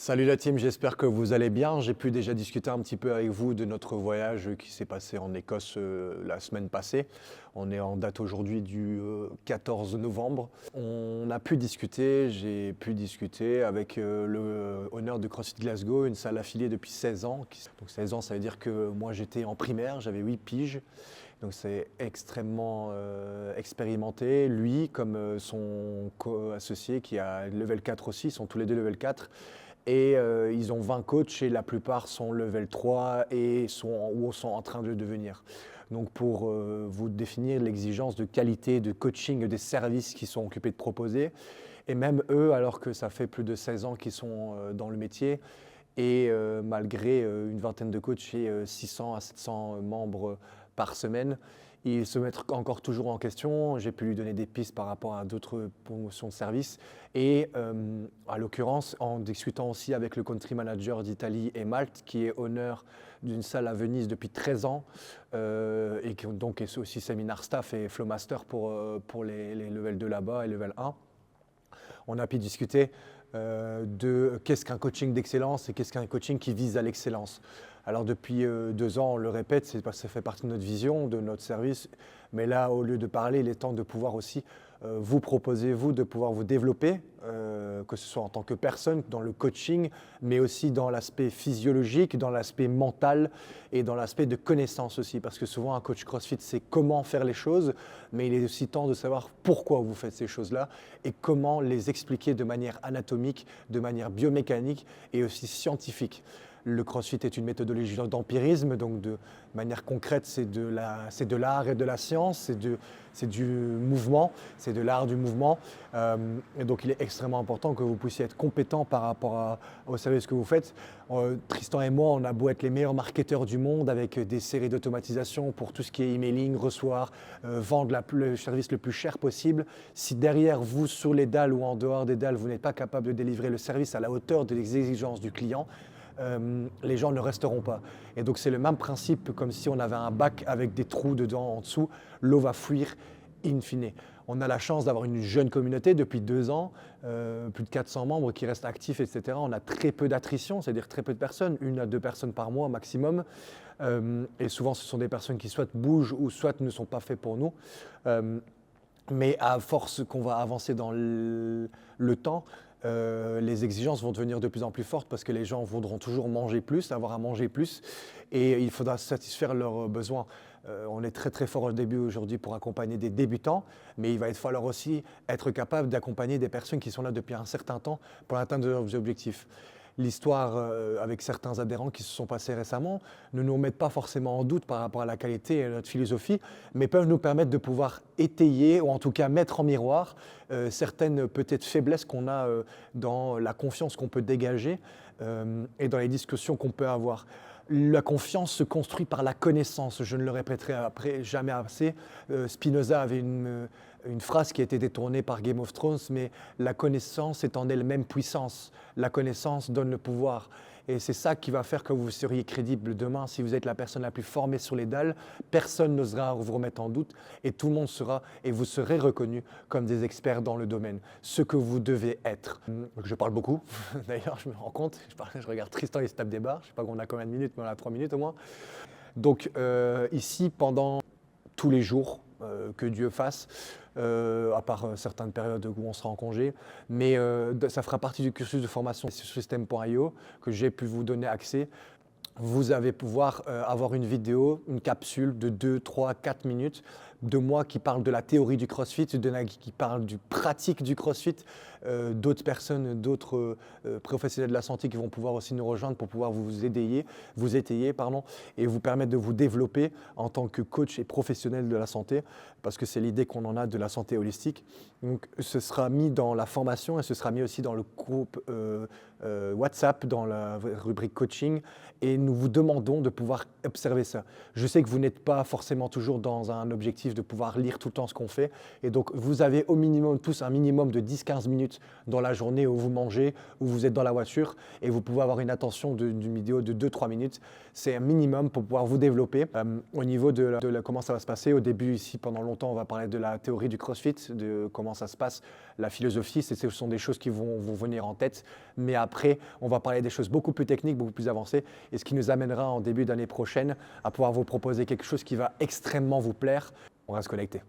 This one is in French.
Salut la team, j'espère que vous allez bien. J'ai pu déjà discuter un petit peu avec vous de notre voyage qui s'est passé en Écosse la semaine passée. On est en date aujourd'hui du 14 novembre. On a pu discuter, j'ai pu discuter avec le honneur de CrossFit Glasgow, une salle affiliée depuis 16 ans. Donc 16 ans, ça veut dire que moi j'étais en primaire, j'avais 8 piges. Donc c'est extrêmement expérimenté. Lui, comme son co-associé qui a level 4 aussi, ils sont tous les deux level 4. Et ils ont 20 coachs et la plupart sont level 3 et ou sont en train de le devenir. Donc pour vous définir l'exigence de qualité, de coaching, des services qu'ils sont occupés de proposer, et même eux, alors que ça fait plus de 16 ans qu'ils sont dans le métier, et malgré une vingtaine de coachs et 600 à 700 membres par semaine, ils se mettent encore toujours en question. J'ai pu lui donner des pistes par rapport à d'autres promotions de services. Et à l'occurrence, en discutant aussi avec le country manager d'Italie et Malte, qui est honneur d'une salle à Venise depuis 13 ans, et qui donc est aussi seminar staff et flowmaster pour les level 2 là-bas et level 1. On a pu discuter de qu'est-ce qu'un coaching d'excellence et qu'est-ce qu'un coaching qui vise à l'excellence. Alors depuis 2 ans, on le répète, ça fait partie de notre vision, de notre service, mais là, au lieu de parler, il est temps de pouvoir aussi vous proposer, vous, de pouvoir vous développer, que ce soit en tant que personne, dans le coaching, mais aussi dans l'aspect physiologique, dans l'aspect mental et dans l'aspect de connaissance aussi. Parce que souvent, un coach CrossFit, c'est comment faire les choses, mais il est aussi temps de savoir pourquoi vous faites ces choses-là et comment les expliquer de manière anatomique, de manière biomécanique et aussi scientifique. Le CrossFit est une méthodologie d'empirisme, donc de manière concrète, c'est de l'art et de la science, c'est du mouvement, c'est de l'art du mouvement. Et donc il est extrêmement important que vous puissiez être compétent par rapport au service que vous faites. Tristan et moi, on a beau être les meilleurs marketeurs du monde avec des séries d'automatisation pour tout ce qui est emailing, recevoir, vendre le service le plus cher possible. Si derrière vous, sur les dalles ou en dehors des dalles, vous n'êtes pas capable de délivrer le service à la hauteur des exigences du client, les gens ne resteront pas. Et donc c'est le même principe comme si on avait un bac avec des trous dedans en dessous, l'eau va fuir in fine. On a la chance d'avoir une jeune communauté depuis 2 ans, plus de 400 membres qui restent actifs, etc. On a très peu d'attrition, c'est-à-dire très peu de personnes, 1 à 2 personnes par mois maximum. Et souvent ce sont des personnes qui soit bougent ou soit ne sont pas faites pour nous. Mais à force qu'on va avancer dans le temps, les exigences vont devenir de plus en plus fortes parce que les gens voudront toujours manger plus, avoir à manger plus, et il faudra satisfaire leurs besoins. On est très très fort au début aujourd'hui pour accompagner des débutants, mais il va falloir aussi être capable d'accompagner des personnes qui sont là depuis un certain temps pour atteindre leurs objectifs. L'histoire avec certains adhérents qui se sont passés récemment ne nous mettent pas forcément en doute par rapport à la qualité et à notre philosophie, mais peuvent nous permettre de pouvoir étayer ou en tout cas mettre en miroir certaines peut-être faiblesses qu'on a dans la confiance qu'on peut dégager et dans les discussions qu'on peut avoir. La confiance se construit par la connaissance, je ne le répéterai après jamais assez. Spinoza avait une phrase qui a été détournée par Game of Thrones, mais la connaissance est en elle-même puissance. La connaissance donne le pouvoir. Et c'est ça qui va faire que vous seriez crédible demain. Si vous êtes la personne la plus formée sur les dalles, personne n'osera vous remettre en doute et tout le monde sera, et vous serez reconnus comme des experts dans le domaine, ce que vous devez être. Je parle beaucoup, d'ailleurs je me rends compte, je regarde Tristan, il se tape des barres, je ne sais pas qu'on a combien de minutes, mais on a 3 minutes au moins. Donc ici, pendant tous les jours, que Dieu fasse, à part certaines périodes où on sera en congé, mais ça fera partie du cursus de formation sur system.io que j'ai pu vous donner accès. Vous allez pouvoir avoir une vidéo, une capsule de 2, 3, 4 minutes de moi qui parle de la théorie du CrossFit, de Nagui qui parle du pratique du CrossFit, d'autres personnes, d'autres professionnels de la santé qui vont pouvoir aussi nous rejoindre pour pouvoir vous étayer, et vous permettre de vous développer en tant que coach et professionnel de la santé, parce que c'est l'idée qu'on en a de la santé holistique. Donc ce sera mis dans la formation et ce sera mis aussi dans le groupe WhatsApp, dans la rubrique coaching, et nous vous demandons de pouvoir observer ça. Je sais que vous n'êtes pas forcément toujours dans un objectif de pouvoir lire tout le temps ce qu'on fait, et donc vous avez au minimum tous un minimum de 10-15 minutes dans la journée où vous mangez, où vous êtes dans la voiture, et vous pouvez avoir une attention d'une vidéo de 2-3 minutes. C'est un minimum pour pouvoir vous développer. Au niveau comment ça va se passer, au début ici pendant longtemps on va parler de la théorie du CrossFit, de comment ça se passe la philosophie, ce sont des choses qui vont vous venir en tête. Mais après, on va parler des choses beaucoup plus techniques, beaucoup plus avancées, et ce qui nous amènera en début d'année prochaine à pouvoir vous proposer quelque chose qui va extrêmement vous plaire. On reste connecté.